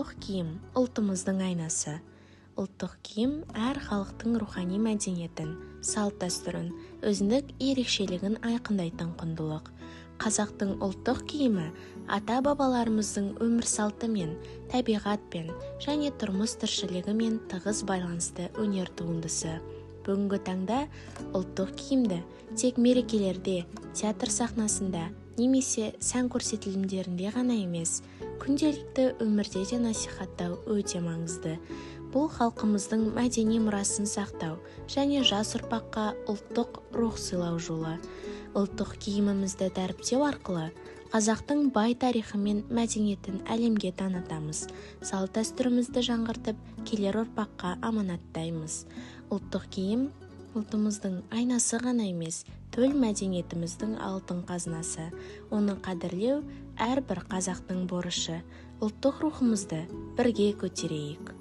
Ұлттық киім ұлтымыздың айнасы. Ұлттық киім әр халықтың рухани мәдениетін, салт-дәстүрін, өзіндік ерекшелігін айқындайтын құндылық. Қазақтың ұлттық киімі ата-бабаларымыздың өмір салтымен, табиғатпен және тұрмыс тіршілігімен тығыз байланысты өнер туындысы. Бүгінгі таңда ұлттық киімді тек мерекелерде, театр сахнасында немесе сән көрсетілімдерінде ғана емес, күнделікті өмірде де насихаттау өте маңызды. Бұл халқымыздың мәдени мұрасын сақтау және жас ұрпаққа ұлттық рух сыйлау жолы. Ұлттық киімімізді дәріптеу арқылы қазақтың бай тарихы мен мәдениетін әлемге танытамыз. Салт-дәстүрімізді жаңғыртып, келер ұрпаққа аманаттаймыз. Ұлттық киім ұлтымыздың айнасы ғана емес, төл мәдениетіміздің алтын қазынасы. Оны қадірлеу әрбір қазақтың борышы. Ұлттық рухымызды бірге көтерейік.